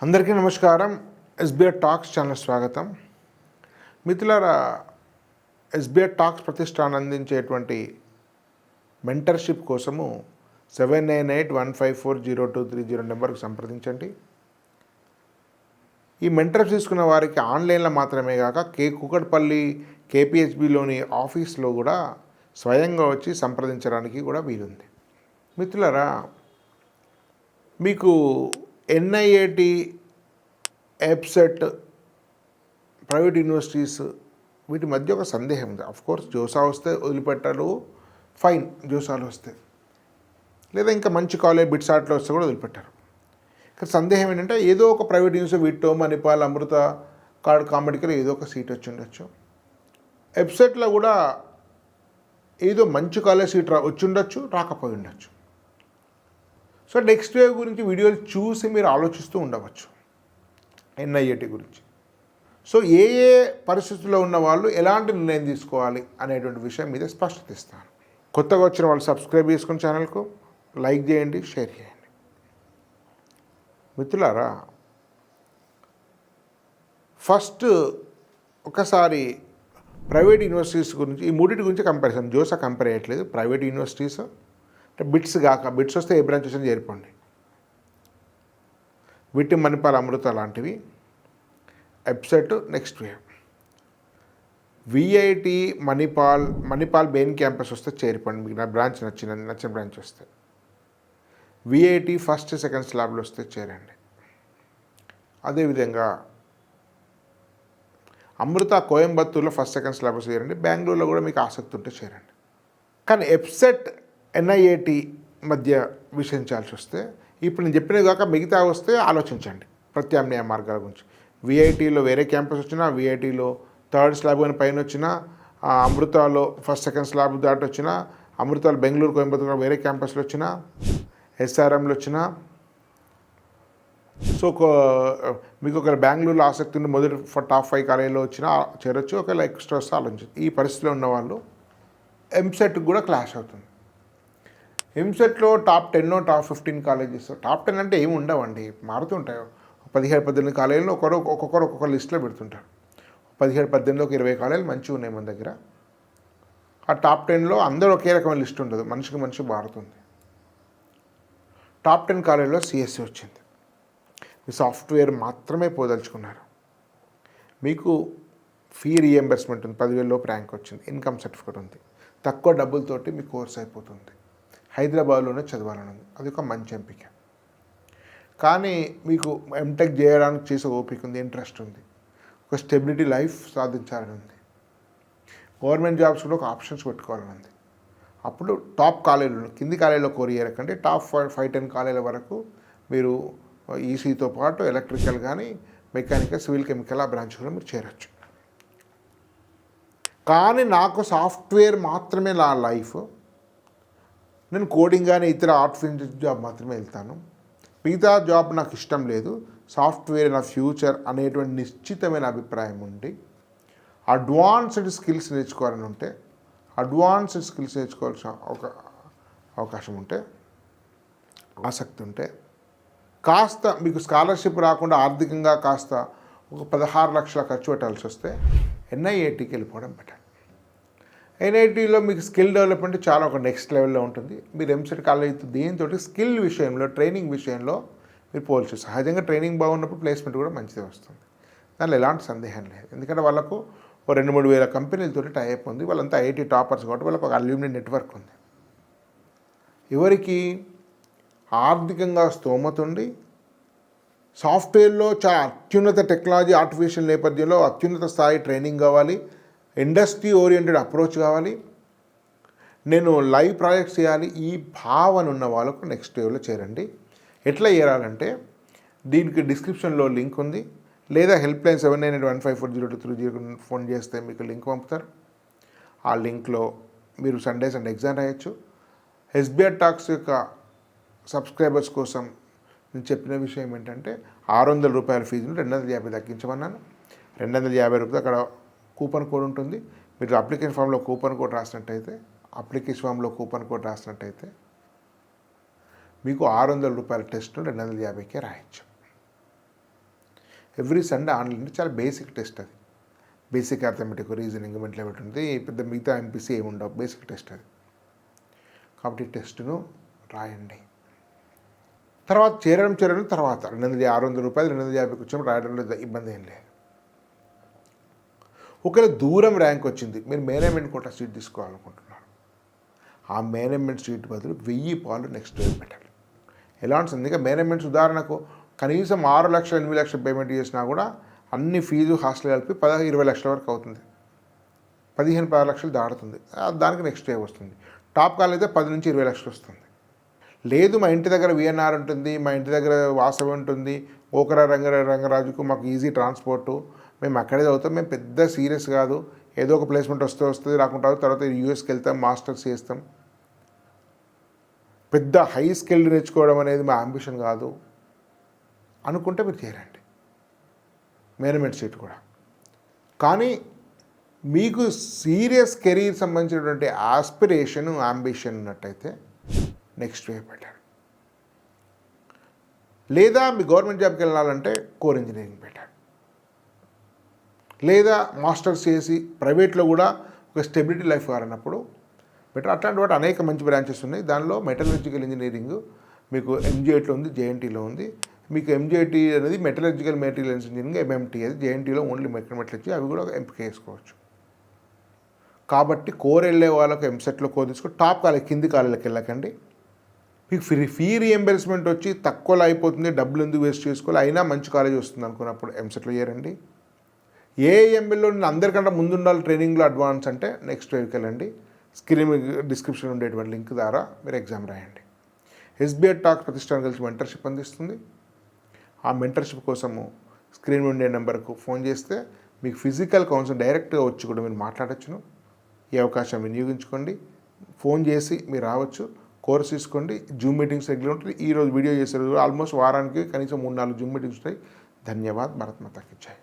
అందరికీ నమస్కారం. SBI talks channel స్వాగతం. మిత్రులారా, ఎస్బీఐ టాక్స్ ప్రతిష్టానం అందించేటువంటి మెంటర్షిప్ కోసము 7981540230 నెంబర్కి సంప్రదించండి. ఈ మెంటర్షిప్ తీసుకున్న వారికి ఆన్లైన్లో మాత్రమే కాక కూకట్పల్లి కేపీహెచ్బిలోని ఆఫీస్లో కూడా స్వయంగా వచ్చి సంప్రదించడానికి కూడా వీలుంది. మిత్రులారా, మీకు ఎన్ఐఏటి, ఎప్సెట్, ప్రైవేట్ యూనివర్సిటీస్ వీటి మధ్య ఒక సందేహం ఉంది. అఫ్కోర్స్ జోసా వస్తే వదిలిపెట్టారు, ఫైన్. జోసాలు వస్తే లేదా ఇంకా మంచి కాలేజ్ బిట్సాట్లో వస్తే కూడా వదిలిపెట్టారు. ఇక్కడ సందేహం ఏంటంటే ఏదో ఒక ప్రైవేట్ యూనివర్సిటీ విట్టో, మణిపాల్, అమృత, కామెడికల్ ఏదో ఒక సీట్ వచ్చి ఉండొచ్చు. ఎప్సెట్లో కూడా ఏదో మంచి కాలేజ్ సీట్ వచ్చి ఉండొచ్చు, రాకపోయి ఉండొచ్చు. సో నెక్స్ట్ వేవ్ గురించి వీడియోలు చూసి మీరు ఆలోచిస్తూ ఉండవచ్చు ఎన్ఐఏటి గురించి. సో ఏ ఏ పరిస్థితుల్లో ఉన్న వాళ్ళు ఎలాంటి నిర్ణయం తీసుకోవాలి అనేటువంటి విషయం మీద స్పష్టత ఇస్తాను. కొత్తగా వచ్చిన వాళ్ళు సబ్స్క్రైబ్ చేసుకుని ఛానల్కు లైక్ చేయండి, షేర్ చేయండి. మిత్రులారా, ఫస్ట్ ఒకసారి ప్రైవేట్ యూనివర్సిటీస్ గురించి, ఈ మూడింటి గురించి కంపారిజన్. జోసా కంపేర్ చేయట్లేదు. ప్రైవేట్ యూనివర్సిటీస్ అంటే బిట్స్ కాక, బిట్స్ వస్తే ఏ బ్రాంచ్ వచ్చినా చేరిపోండి. విట్, మణిపాల్, అమృత లాంటివి. EAPCET, next wave. VIT, Manipal main campus వస్తే చేరిపోండి. మీకు నా బ్రాంచ్ నచ్చిన బ్రాంచ్ వస్తే. విఐటి ఫస్ట్ సెకండ్ స్లాబ్లో వస్తే చేరండి. అదేవిధంగా అమృత కోయంబత్తూర్లో ఫస్ట్ సెకండ్ స్లాబ్లో చేరండి. బెంగళూరులో కూడా మీకు ఆసక్తి ఉంటే చేరండి. కానీ ఎప్సెట్, ఎన్ఐఏటి మధ్య విషయించాల్సి వస్తే ఇప్పుడు నేను చెప్పినవి కాక మిగతా వస్తే ఆలోచించండి ప్రత్యామ్నాయ మార్గాల గురించి. విఐటీలో వేరే క్యాంపస్ వచ్చినా, విఐటీలో థర్డ్ స్లాబ్ కానీ పైన వచ్చినా, అమృతాలో ఫస్ట్ సెకండ్ స్లాబ్ దాటి వచ్చినా, అమృతాలో బెంగళూరు, కోయంబత్తూరు వేరే క్యాంపస్లో వచ్చినా, ఎస్ఆర్ఎంలో వచ్చినా, సో మీకు ఒకవేళ బెంగళూరులో ఆసక్తి ఉండి మొదటి టాప్ 5 కాలేజీలో వచ్చినా చేరొచ్చు. ఒకవేళ ఎక్స్ట్రా వస్తే ఆలోచించు. ఈ పరిస్థితిలో ఉన్నవాళ్ళు ఎంసెట్కి కూడా క్లాష్ అవుతుంది. ఎంసెట్లో టాప్ 10, టాప్ 15 కాలేజెస్. టాప్ 10 అంటే ఏమి ఉండవండి, మారుతుంటాయి. 17-18 కాలేజీలో ఒక్కొక్కరు లిస్టులో పెడుతుంటారు. 17-18 20 కాలేజీలు మంచిగా ఉన్నాయి మన దగ్గర. ఆ టాప్ 10లో అందరూ ఒకే రకమైన లిస్ట్ ఉండదు, మనిషికి మనిషి మారుతుంది. టాప్ 10 కాలేజీలో సిఎస్సి వచ్చింది. మీ సాఫ్ట్వేర్ మాత్రమే పోదలుచుకున్నారు. మీకు ఫీ రీఎంబర్స్మెంట్ ఉంది, 10,000 లోపు ర్యాంక్ వచ్చింది, ఇన్కమ్ సర్టిఫికేట్ ఉంది, తక్కువ డబ్బులతోటి మీ కోర్స్ అయిపోతుంది. హైదరాబాద్లోనే చదవాలని ఉంది, అది ఒక మంచి ఎంపిక. కానీ మీకు ఎంటెక్ చేయడానికి చేసే ఓపిక ఉంది, ఇంట్రెస్ట్ ఉంది, ఒక స్టెబిలిటీ లైఫ్ సాధించాలని ఉంది, గవర్నమెంట్ జాబ్స్ కూడా ఒక ఆప్షన్స్ పెట్టుకోవాలని ఉంది. అప్పుడు టాప్ కాలేజీలు, కింది కాలేజీలో కోరియర్ కంటే టాప్ 5-10 కాలేజీల వరకు మీరు ఈసీతో పాటు ఎలక్ట్రికల్ కానీ, మెకానికల్, సివిల్, కెమికల్ ఆ బ్రాంచ్ కూడా మీరు చేరొచ్చు. కానీ నాకు సాఫ్ట్వేర్ మాత్రమే నా లైఫ్, నేను కోడింగ్ కానీ ఇతర ఆర్టిఫిషియల్ జాబ్ మాత్రమే వెళ్తాను, మిగతా జాబ్ నాకు ఇష్టం లేదు, సాఫ్ట్వేర్ నా ఫ్యూచర్ అనేటువంటి నిశ్చితమైన అభిప్రాయం ఉండి అడ్వాన్స్డ్ స్కిల్స్ నేర్చుకోవాలని ఉంటే, అడ్వాన్స్డ్ స్కిల్స్ నేర్చుకోవాల్సిన ఒక అవకాశం ఉంటే, ఆసక్తి ఉంటే, కాస్త మీకు స్కాలర్షిప్ రాకుండా ఆర్థికంగా కాస్త ఒక 16 లక్షల ఖర్చు పెట్టాల్సి వస్తే ఎన్ఐఏటికి వెళ్ళిపోవడం బెటర్. ఎన్ఐటీలో మీకు స్కిల్ డెవలప్మెంట్ చాలా ఒక నెక్స్ట్ లెవెల్లో ఉంటుంది. మీరు ఎంసెట్ కాలేజ్ దీంతో స్కిల్ విషయంలో, ట్రైనింగ్ విషయంలో మీరు పోల్చు. సహజంగా ట్రైనింగ్ బాగున్నప్పుడు ప్లేస్మెంట్ కూడా మంచిదే వస్తుంది, దానిలో ఎలాంటి సందేహం లేదు. ఎందుకంటే వాళ్ళకు 2-3 వేల కంపెనీలతో టైఅప్ ఉంది. వాళ్ళంతా ఐఐటీ టాపర్స్ కాబట్టి వాళ్ళకు ఒక అల్యూమినియం నెట్వర్క్ ఉంది. ఎవరికి ఆర్థికంగా స్తోమత ఉండి సాఫ్ట్వేర్లో చాలా అత్యున్నత టెక్నాలజీ, ఆర్టిఫిషియల్ నేపథ్యంలో అత్యున్నత స్థాయి ట్రైనింగ్ కావాలి, ఇండస్ట్రీ ఓరియంటెడ్ అప్రోచ్ కావాలి, నేను లైవ్ ప్రాజెక్ట్స్ చేయాలి, ఈ భావన ఉన్న వాళ్ళకు నెక్స్ట్ వేవ్లో చేరండి. ఎట్లా చేరాలంటే దీనికి డిస్క్రిప్షన్లో లింక్ ఉంది, లేదా హెల్ప్లైన్ 7981540230 ఫోన్ చేస్తే మీకు లింక్ పంపుతారు. ఆ లింక్లో మీరు సండే ఎగ్జామ్ రాయొచ్చు. ఎస్బీఐ టాక్స్ యొక్క సబ్స్క్రైబర్స్ కోసం నేను చెప్పిన విషయం ఏంటంటే 600 రూపాయల ఫీజును 250 తగ్గించమన్నాను. 250 రూపాయలు అక్కడ కూపన్ కోడ్ ఉంటుంది. మీరు అప్లికేషన్ ఫామ్లో కూపన్ కోడ్ రాసినట్టయితే మీకు 600 రూపాయల టెస్ట్ను 250కే రాయొచ్చు. Every Sunday online. చాలా బేసిక్ టెస్ట్ అది. Basic arithmetic, reasoning, mental ability ఉంటుంది. పెద్ద మిగతా ఎంపీసీ ఏమి ఉండవు, బేసిక్ టెస్ట్ అది. కాబట్టి ఈ టెస్ట్ను రాయండి. తర్వాత చేరడం తర్వాత 600 రూపాయలు 250 కూర్చొని రాయడంలో ఇబ్బంది ఏం లేదు. ఒకవేళ దూరం ర్యాంక్ వచ్చింది, మీరు మేనేజ్మెంట్ కోటా సీట్ తీసుకోవాలనుకుంటున్నారు, ఆ మేనేజ్మెంట్ సీట్ బదులు 1000 పాలు నెక్స్ట్ ఇయర్ పెట్టాలి. ఎలా ఉంటుంది? ఇంకా మేనేజ్మెంట్స్ ఉదాహరణకు కనీసం 6 లక్షలు 8 లక్షలు పేమెంట్ చేసినా కూడా అన్ని ఫీజు హాస్టల్ కలిపి 10-20 లక్షల వరకు అవుతుంది. 15-16 లక్షలు దాడుతుంది. దానికి నెక్స్ట్ ఇయర్ వస్తుంది. టాప్ కాల్ అయితే 10-20 లక్షలు వస్తుంది. లేదు మా ఇంటి దగ్గర విఎన్ఆర్ ఉంటుంది, మా ఇంటి దగ్గర వాసవి ఉంటుంది, ఓకరా రంగరాజుకు మాకు ఈజీ ట్రాన్స్పోర్టు, మేము అక్కడే చదువుతాం, మేము పెద్ద సీరియస్ కాదు, ఏదో ఒక ప్లేస్మెంట్ వస్తుంది రాకుండా తర్వాత యూఎస్కి వెళ్తాం, మాస్టర్స్ చేస్తాం, పెద్ద హై స్కిల్ నేర్చుకోవడం అనేది మా అంబిషన్ కాదు అనుకుంటే మీరు చేరండి మేనేజ్మెంట్ సీట్ కూడా. కానీ మీకు సీరియస్ కెరీర్ సంబంధించినటువంటి ఆస్పిరేషన్, అంబిషన్ ఉన్నట్టయితే నెక్స్ట్ వేవ్ పెట్టారు. లేదా మీ గవర్నమెంట్ జాబ్కి వెళ్ళాలంటే కోర్ ఇంజనీరింగ్ పెట్టారు. లేదా మాస్టర్స్ చేసి ప్రైవేట్లో కూడా ఒక స్టెబిలిటీ లైఫ్ కావాలన్నప్పుడు బెటర్. అట్లాంటి వాటి అనేక మంచి బ్రాంచెస్ ఉన్నాయి. దానిలో మెటలర్జికల్ ఇంజనీరింగ్ మీకు ఎంజేఐటీలో ఉంది, జేఎన్టీలో ఉంది. మీకు ఎంజేఐటీ అనేది మెటలర్జికల్ మెటీరియల్స్ ఇంజనీరింగ్, ఎంఎంటీ అది జేఎన్టీలో ఓన్లీ మెటలర్జీ, అవి కూడా ఎంపిక చేసుకోవచ్చు. కాబట్టి కోర్ వెళ్ళే వాళ్ళకు ఎంసెట్లో కోర్ తీసుకొని టాప్ కాలేజ్ కింది కాలేజీలకు వెళ్ళకండి. మీకు ఫీ రీఎంబర్స్మెంట్ వచ్చి తక్కువలో అయిపోతుంది, డబ్బులు ఎందుకు వేస్ట్ చేసుకోవాలి, అయినా మంచి కాలేజ్ వస్తుంది అనుకున్నప్పుడు ఎంసెట్లో చేరండి. ఏఎంఎల్లో అందరికంటే ముందు ఉండాలి ట్రైనింగ్లో అడ్వాన్స్ అంటే నెక్స్ట్ వేవ్కి వెళ్ళండి. స్క్రీన్ డిస్క్రిప్షన్ ఉండేటువంటి లింక్ ద్వారా మీరు ఎగ్జామ్ రాయండి. ఎస్బీఐ టాక్స్ ప్రతిష్టానం కలిసి మెంటర్షిప్ అందిస్తుంది. ఆ మెంటర్షిప్ కోసము స్క్రీన్ ఉండే నెంబర్కు ఫోన్ చేస్తే మీకు ఫిజికల్ కౌన్సిలింగ్ డైరెక్ట్గా వచ్చి కూడా మీరు మాట్లాడచ్చును. ఈ అవకాశం వినియోగించుకోండి. ఫోన్ చేసి మీరు రావచ్చు, కోర్స్ తీసుకోండి. జూమ్ మీటింగ్స్ రెగ్యులర్ ఉంటుంది. ఈరోజు వీడియో చేసే ఆల్మోస్ట్ వారానికి కనీసం 3-4 జూమ్ మీటింగ్స్ ఉంటాయి. ధన్యవాద్. భారత్ మాతా కీ జై.